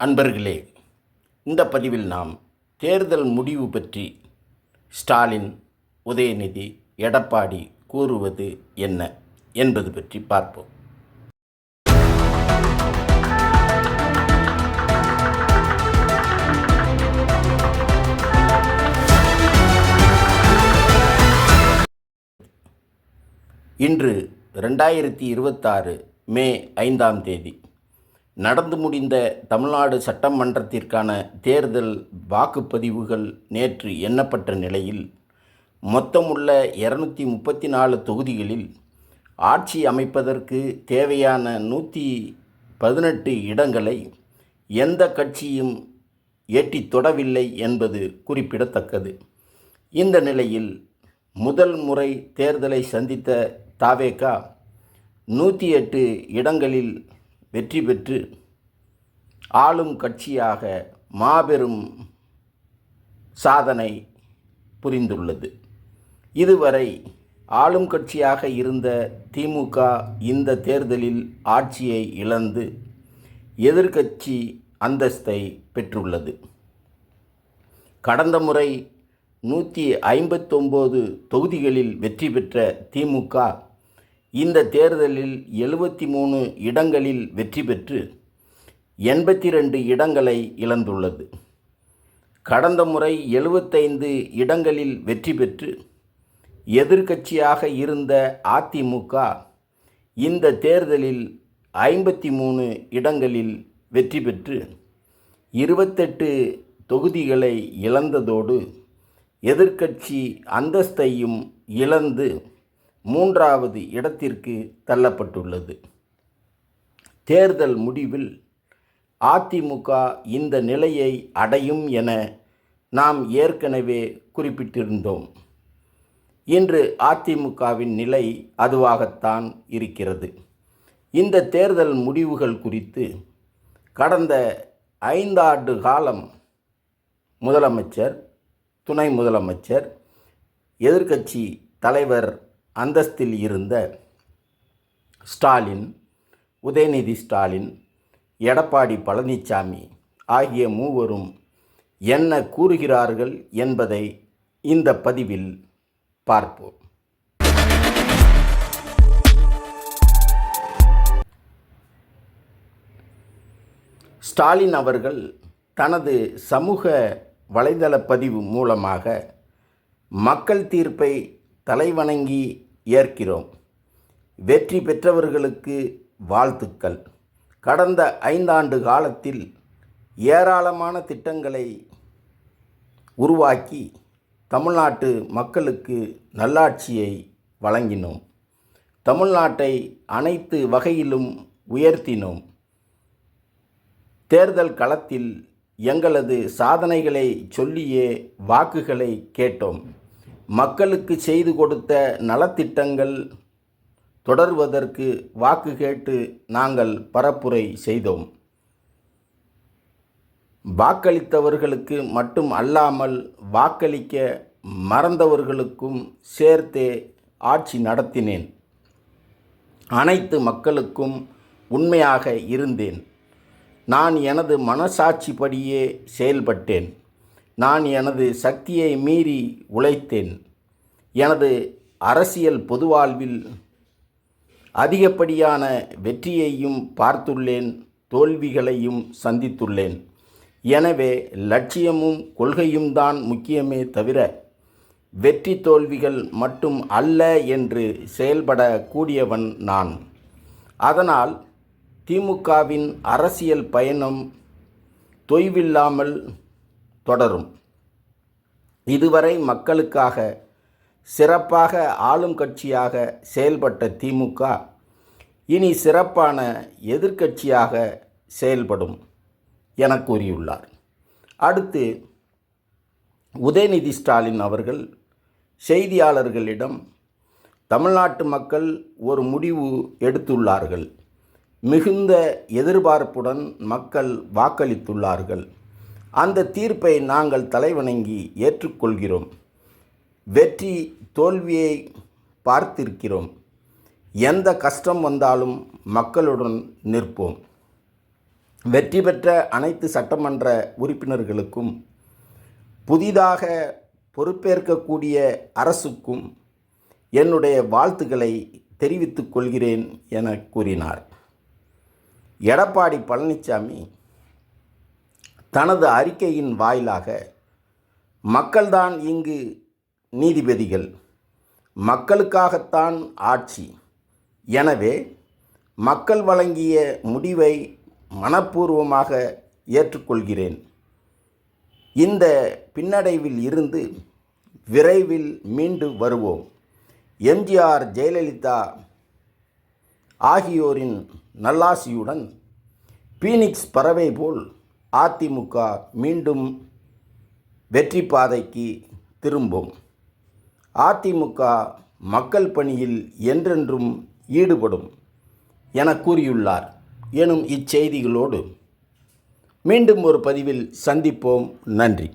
அன்பர்களே, இந்த பதிவில் நாம் தேர்தல் முடிவு பற்றி ஸ்டாலின், உதயநிதி, எடப்பாடி கூறுவது என்ன என்பது பற்றி பார்ப்போம். இன்று 2026 மே 5ஆம் தேதி நடந்து முடிந்த தமிழ்நாடு சட்டமன்றத்திற்கான தேர்தல் வாக்குப்பதிவுகள் நேற்று எண்ணப்பட்ட நிலையில் மொத்தமுள்ள 234 தொகுதிகளில் ஆட்சி அமைப்பதற்கு தேவையான 118 இடங்களை எந்த கட்சியும் எட்டித் தொடவில்லை என்பது குறிப்பிடத்தக்கது. இந்த நிலையில் முதல் முறை தேர்தலை சந்தித்த தவேக 108 இடங்களில் வெற்றி பெற்று ஆளும் கட்சியாக மாபெரும் சாதனை புரிந்துள்ளது. இதுவரை ஆளும் கட்சியாக இருந்த திமுக இந்த தேர்தலில் ஆட்சியை இழந்து எதிர்க்கட்சி அந்தஸ்தை பெற்றுள்ளது. கடந்த முறை 159 தொகுதிகளில் வெற்றி பெற்ற திமுக இந்த தேர்தலில் 73 இடங்களில் வெற்றி பெற்று 82 இடங்களை இழந்துள்ளது. கடந்த முறை 75 இடங்களில் வெற்றி பெற்று எதிர்க்கட்சியாக இருந்த அதிமுக இந்த தேர்தலில் 53 இடங்களில் வெற்றி பெற்று 28 தொகுதிகளை இழந்ததோடு எதிர்க்கட்சி அந்தஸ்தையும் இழந்து 3வது இடத்திற்கு தள்ளப்பட்டுள்ளது. தேர்தல் முடிவில் அதிமுக இந்த நிலையை அடையும் என நாம் ஏற்கனவே குறிப்பிட்டிருந்தோம். இன்று அதிமுகவின் நிலை அதுவாகத்தான் இருக்கிறது. இந்த தேர்தல் முடிவுகள் குறித்து கடந்த 5 ஆண்டு காலம் முதலமைச்சர், துணை முதலமைச்சர், எதிர்க்கட்சி தலைவர் அந்தஸ்தில் இருந்த ஸ்டாலின், உதயநிதி ஸ்டாலின், எடப்பாடி பழனிசாமி ஆகிய மூவரும் என்ன கூறுகிறார்கள் என்பதை இந்த பதிவில் பார்ப்போம். ஸ்டாலின் அவர்கள் தனது சமூக வலைதள பதிவு மூலமாக மக்கள் தீர்ப்பை தலைவணங்கி ஏற்கிறோம், வெற்றி பெற்றவர்களுக்கு வாழ்த்துக்கள், கடந்த 5 ஆண்டு காலத்தில் ஏராளமான திட்டங்களை உருவாக்கி தமிழ்நாட்டு மக்களுக்கு நல்லாட்சியை வழங்கினோம், தமிழ்நாட்டை அனைத்து வகையிலும் உயர்த்தினோம், தேர்தல் களத்தில் எங்களது சாதனைகளை சொல்லியே வாக்குகளை கேட்டோம், மக்களுக்கு செய்து கொடுத்த நலத்திட்டங்கள் தொடர்வதற்கு வாக்கு கேட்டு நாங்கள் பரப்புரை செய்தோம். வாக்களித்தவர்களுக்கு மட்டும் அல்லாமல் வாக்களிக்க மறந்தவர்களுக்கும் சேர்த்தே ஆட்சி நடத்தினேன். அனைத்து மக்களுக்கும் உண்மையாக இருந்தேன். நான் எனது மனசாட்சிப்படியே செயல்பட்டேன். நான் எனது சக்தியை மீறி உழைத்தேன். எனது அரசியல் பொதுவாழ்வில் அதிகப்படியான வெற்றியையும் பார்த்துள்ளேன், தோல்விகளையும் சந்தித்துள்ளேன். எனவே லட்சியமும் கொள்கையும் தான் முக்கியமே தவிர வெற்றி தோல்விகள் மட்டும் அல்ல என்று செயல்படக்கூடியவன் நான். அதனால் திமுகவின் அரசியல் பயணம் தொய்வில்லாமல் தொடரும். இதுவரை மக்களுக்காக சிறப்பாக ஆளும் கட்சியாக செயல்பட்ட திமுக இனி சிறப்பான எதிர்க்கட்சியாக செயல்படும் என கூறியுள்ளார். அடுத்து உதயநிதி ஸ்டாலின் அவர்கள் செய்தியாளர்களிடம் தமிழ்நாட்டு மக்கள் ஒரு முடிவு எடுத்துள்ளார்கள், மிகுந்த எதிர்பார்ப்புடன் மக்கள் வாக்களித்துள்ளார்கள், அந்த தீர்ப்பை நாங்கள் தலைவணங்கி ஏற்றுக்கொள்கிறோம், வெற்றி தோல்வியை பார்த்திருக்கிறோம், எந்த கஷ்டம் வந்தாலும் மக்களுடன் நிற்போம், வெற்றி பெற்ற அனைத்து சட்டமன்ற உறுப்பினர்களுக்கும் புதிதாக பொறுப்பேற்கக்கூடிய அரசுக்கும் என்னுடைய வாழ்த்துக்களை தெரிவித்துக் கொள்கிறேன் என கூறினார். எடப்பாடி பழனிசாமி தனது அறிக்கையின் வாயிலாக மக்கள்தான் இங்கு நீதிபதிகள், மக்களுக்காகத்தான் ஆட்சி, எனவே மக்கள் வழங்கிய முடிவை மனப்பூர்வமாக ஏற்றுக்கொள்கிறேன். இந்த பின்னடைவில் இருந்து விரைவில் மீண்டு வருவோம். எம்ஜிஆர், ஜெயலலிதா ஆகியோரின் நல்லாசியுடன் பீனிக்ஸ் பறவை போல் அதிமுக மீண்டும் வெற்றி பாதைக்கு திரும்பும். அதிமுக மக்கள் பணியில் என்றென்றும் ஈடுபடும் என கூறியுள்ளார் எனும் இச்செய்திகளோடு மீண்டும் ஒரு பதிவில் சந்திப்போம். நன்றி.